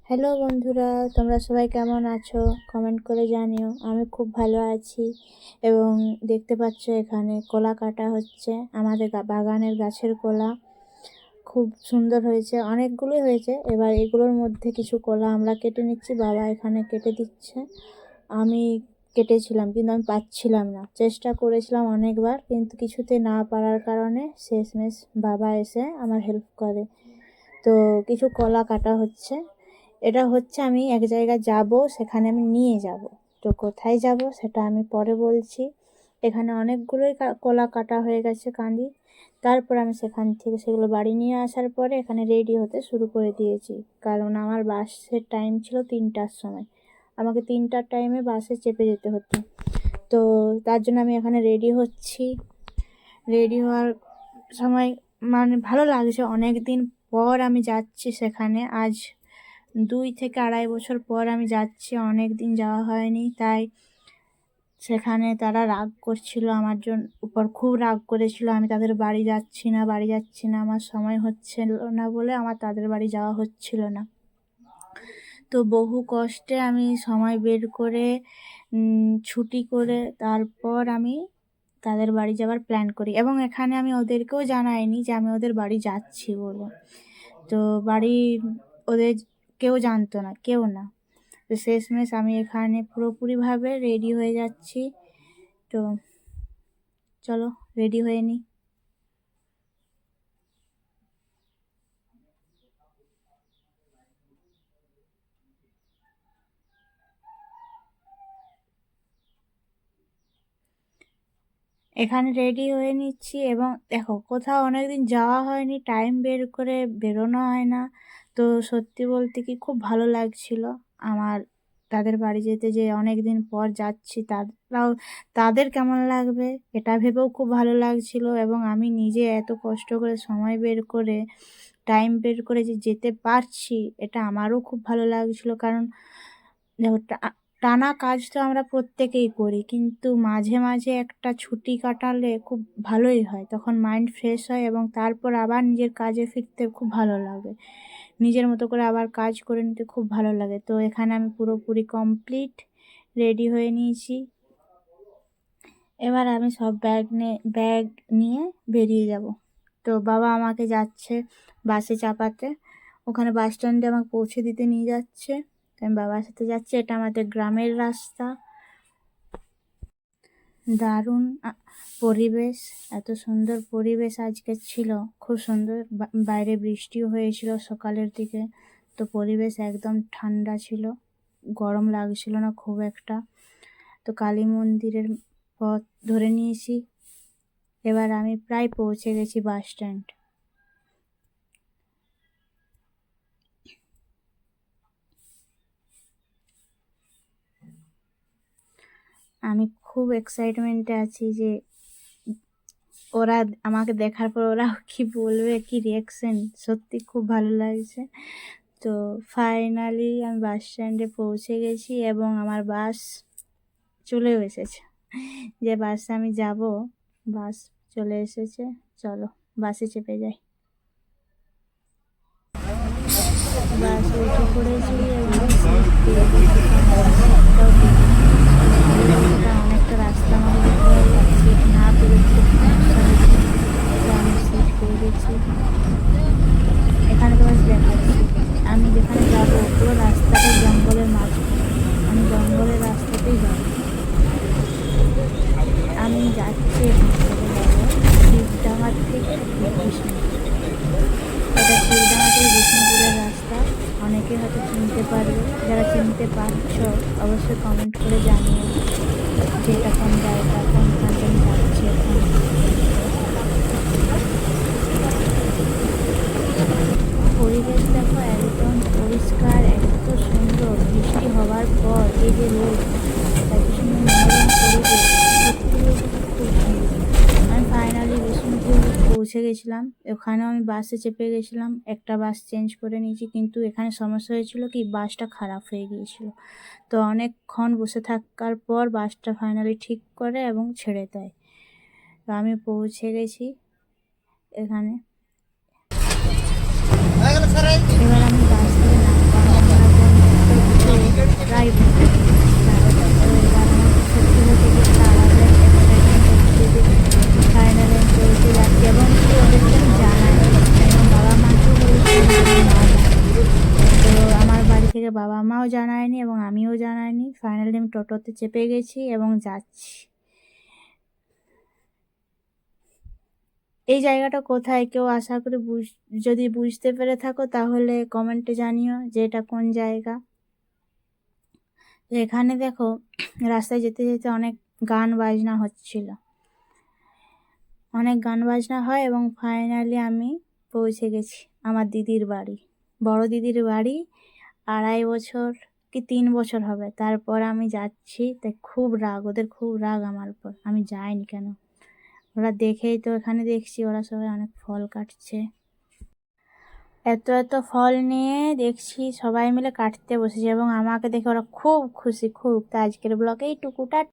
Hello বন্ধুরা, তোমরা সবাই কেমন আছো? কমেন্ট করে জানিও। আমি খুব ভালো আছি। এবং দেখতে পাচ্ছ এখানে কলা কাটা হচ্ছে। আমাদের বাগানের গাছের কলা খুব সুন্দর হয়েছে, অনেকগুলোই হয়েছে। এবার এগুলোর মধ্যে কিছু কলা আমরা কেটে নিচ্ছি, বাবা এখানে কেটে দিচ্ছে। আমি কেটেছিলাম কিন্তু আমি পাচ্ছিলাম না, চেষ্টা করেছিলাম অনেকবার কিন্তু কিছুতে না পারার কারণে শেষমেশ বাবা এসে আমার হেল্প করে। তো কিছু কলা কাটা হচ্ছে। এটা হচ্ছে আমি এক জায়গায় যাব, সেখানে আমি নিয়ে যাব। তো কোথায় যাব সেটা আমি পরে বলছি। এখানে অনেকগুলোই কলা কাটা হয়ে গেছে কাঁদি। তারপর আমি সেখান থেকে সেগুলো বাড়ি নিয়ে আসার পরে এখানে রেডি হতে শুরু করে দিয়েছি, কারণ আমার বাসের টাইম ছিল 3টার সময়। আমাকে 3টার টাইমে বাসে চেপে যেতে হতো। তো তার জন্য আমি এখানে রেডি হচ্ছি। রেডি হওয়ার সময় মানে ভালো লাগছে, অনেক দিন পর আমি যাচ্ছি সেখানে। আজ 2 থেকে 2.5 বছর পর আমি যাচ্ছি, অনেক দিন যাওয়া হয়নি। তাই সেখানে তারা রাগ করছিল আমার উপর, খুব রাগ করেছিল। আমি তাদের বাড়ি যাচ্ছি না, আমার সময় হচ্ছিল না বলে আমার তাদের বাড়ি যাওয়া হচ্ছিল না। তো বহু কষ্টে আমি সময় বের করে ছুটি করে তারপর আমি তাদের বাড়ি যাওয়ার প্ল্যান করি। এবং এখানে আমি ওদেরকেও জানাইনি যে আমি ওদের বাড়ি যাচ্ছি বলে। তো বাড়ি ওদের কেউ জানতো না, কেউ না। তো শেষমেশ আমি এখানে পুরোপুরিভাবে রেডি হয়ে যাচ্ছি। তো চলো রেডি হয়ে নিই। এখানে রেডি হয়ে নিচ্ছি এবং দেখো কোথাও অনেকদিন যাওয়া হয়নি, টাইম বের করে বেরোনো হয় না। তো সত্যি বলতে কি খুব ভালো লাগছিল আমার তাদের বাড়ি যেতে, যে অনেক দিন পর যাচ্ছি। তাদের কেমন লাগবে এটা ভেবেও খুব ভালো লাগছিল। এবং আমি নিজে এত কষ্ট করে সময় বের করে টাইম বের করে যে যেতে পারছি, এটা আমারও খুব ভালো লাগছিল। কারণ দেখো টানা কাজ তো আমরা প্রত্যেকেই করি, কিন্তু মাঝে মাঝে একটা ছুটি কাটালে খুব ভালোই হয়, তখন মাইন্ড ফ্রেশ হয় এবং তারপর আবার নিজের কাজে ফিরতে খুব ভালো লাগে, নিজের মতো করে আবার কাজ করে নিতে খুব ভালো লাগে। তো এখানে আমি পুরোপুরি কমপ্লিট রেডি হয়ে নিয়েছি। এবার আমি সব ব্যাগ নিয়ে বেরিয়ে যাব। তো বাবা আমাকে যাচ্ছে বাসে চাপাতে, ওখানে বাস স্ট্যান্ডে আমাকে পৌঁছে দিতে নিয়ে যাচ্ছে। আমি বাবার সাথে যাচ্ছি। এটা আমাদের গ্রামের রাস্তা। দারুণ পরিবেশ, এত সুন্দর পরিবেশ আজকে ছিল, খুব সুন্দর। বাইরে বৃষ্টিও হয়েছিল সকালের দিকে। তো পরিবেশ একদম ঠান্ডা ছিল, গরম লাগছিল না খুব একটা। তো কালী মন্দিরের পথ ধরে নিয়েছি। এবার আমি প্রায় পৌঁছে গেছি বাস স্ট্যান্ড। আমি খুব এক্সাইটমেন্টে আছি যে ওরা আমাকে দেখার পর ওরা কি বলবে, কি রিয়াকশন, সত্যি খুব ভালো লাগছে। তো ফাইনালি আমি বাস স্ট্যান্ডে পৌঁছে গেছি এবং আমার বাস চলেও এসেছে। যে বাসে আমি যাব, বাস চলে এসেছে। চলো বাসে চেপে যাই। বাসে উঠে পড়েছি এবং সিট পেয়ে গেছি। অনেকটা রাস্তা আমার যেতে হবে, সিট না পেলে খুব সমস্যা হচ্ছে। তো আমি সিট পেয়ে গেছি। এখানে তোমার দেখাচ্ছি আমি যেখানে যাবো, পুরো রাস্তাটা জঙ্গলের মাঝখানে। আমি জঙ্গলের রাস্তাতেই যাব। আমি যাচ্ছি এখান থেকে যাবো শিবডাঙ্গা থেকে বিষ্ণুপুর। এটা শিবডাঙ্গা থেকে বিষ্ণুপুরের রাস্তা। অনেকে হয়তো চিনতে পারবে, যারা চিনতে পারছো অবশ্যই কমেন্ট করে জানিও যে এটা কোন জায়গা, কোনখানটা আমি যাচ্ছি এখন। পরিবেশ দেখো একদম পরিষ্কার, এত সুন্দর। বৃষ্টি হওয়ার পর এই যে রোদ, এত সুন্দর মনোরম পরিবেশ, সত্যি বলতে খুব সুন্দর। আমি ফাইনালি বিষ্ণুপুর পৌঁছে গেছিলাম। ওখানেও আমি বাসে চেপে গেছিলাম, একটা বাস চেঞ্জ করে নিয়েছি, কিন্তু এখানে সমস্যা হয়েছিল কি বাসটা খারাপ হয়ে গিয়েছিল। তো অনেকক্ষণ বসে থাকার পর বাসটা ফাইনালি ঠিক করে এবং ছেড়ে দেয়। তো আমি পৌঁছে গেছি এখানে। এবার আমি বাস থেকে নামবো। থেকে বাবা মাও জানায়নি এবং আমিও জানাইনি। ফাইনালি আমি টোটোতে চেপে গেছি এবং যাচ্ছি। এই জায়গাটা কোথায় কেউ আশা করি যদি বুঝতে পেরে থাকো তাহলে কমেন্টে জানিও যে এটা কোন জায়গা। তো এখানে দেখো রাস্তায় যেতে যেতে অনেক গান বাজনা হচ্ছিল, অনেক গান বাজনা হয় এবং ফাইনালি আমি পৌঁছে গেছি আমার দিদির বাড়ি, বড় দিদির বাড়ি। 2.5 বছর কি 3 বছর হবে তারপর আমি যাচ্ছি। তাই খুব রাগ, ওদের খুব রাগ আমার উপর, আমি যাইনি কেন। ওরা দেখেই তো এখানে দেখছি ওরা সবাই অনেক ফল কাটছে, এত এত ফল নিয়ে দেখছি সবাই মিলে কাটতে বসেছে এবং আমাকে দেখে ওরা খুব খুশি, খুব। তা আজকের ব্লগে এইটুকুটা।